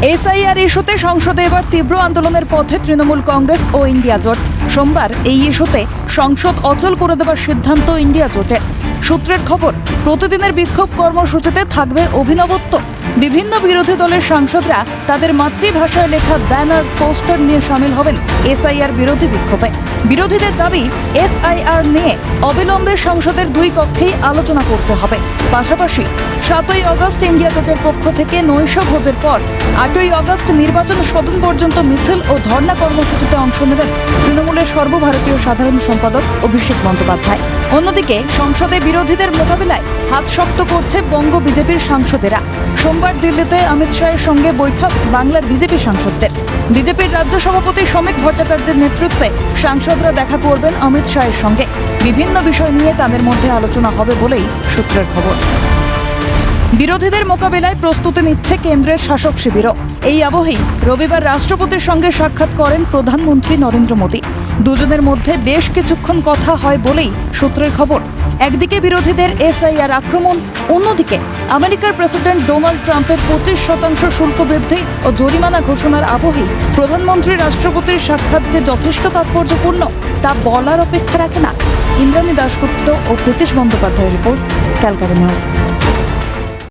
SIR ইস্যুতে সংসদে এবার তীব্র আন্দোলনের পথে তৃণমূল কংগ্রেস ও ইন্ডিয়া জোট। সোমবার এই ইস্যুতে সংসদ অচল করে দেওয়ার সিদ্ধান্ত ইন্ডিয়া জোটের। সূত্রের খবর, প্রতিদিনের বিক্ষোভ কর্মসূচিতে থাকবে অভিনবত্ব। বিভিন্ন বিরোধী দলের সাংসদরা তাদের মাতৃভাষায় লেখা ব্যানার, পোস্টার নিয়ে সামিল হবেন এসআইআর বিরোধী বিক্ষোভে। বিরোধীদের দাবি, এসআইআর নিয়ে অবিলম্বে সংসদের দুই কক্ষেই আলোচনা করতে হবে। পাশাপাশি 7ই আগস্ট ইন্ডিয়া জোটের পক্ষ থেকে নৈশ ভোজের পর 8ই আগস্ট নির্বাচন সদন পর্যন্ত মিছিল ও ধর্ণা কর্মসূচিতে অংশ নেবেন তৃণমূলের সর্বভারতীয় সাধারণ সম্পাদক অভিষেক বন্দ্যোপাধ্যায়। অন্যদিকে সংসদে বিরোধীদের মোকাবিলায় হাত শক্ত করছে বঙ্গ বিজেপির সাংসদেরা। সোমবার দিল্লিতে অমিত শাহের সঙ্গে বৈঠক বাংলার বিজেপি সাংসদদের। বিজেপির রাজ্য সভাপতি শ্রমিক ভট্টাচার্যের নেতৃত্বে সাংসদরা দেখা করবেন অমিত শাহের সঙ্গে। বিভিন্ন বিষয় নিয়ে তাদের মধ্যে আলোচনা হবে বলেই সূত্রের খবর। বিরোধীদের মোকাবিলায় প্রস্তুতি নিচ্ছে কেন্দ্রের শাসক শিবিরও। এই আবহেই রবিবার রাষ্ট্রপতির সঙ্গে সাক্ষাৎ করেন প্রধানমন্ত্রী নরেন্দ্র মোদী। দুজনের মধ্যে বেশ কিছুক্ষণ কথা হয় বলেই সূত্রের খবর। একদিকে বিরোধীদের এসআইআর আক্রমণ, অন্যদিকে আমেরিকার প্রেসিডেন্ট ডোনাল্ড ট্রাম্পের 25% শুল্ক বৃদ্ধি ও জরিমানা ঘোষণার আবহেই প্রধানমন্ত্রী রাষ্ট্রপতির সাক্ষাৎ যে যথেষ্ট তাৎপর্যপূর্ণ তা বলার অপেক্ষা রাখে না। ইন্দ্রাণী দাশগুপ্ত ও প্রীতিশ বন্দ্যোপাধ্যায়ের রিপোর্ট, ক্যালকাটা নিউজ।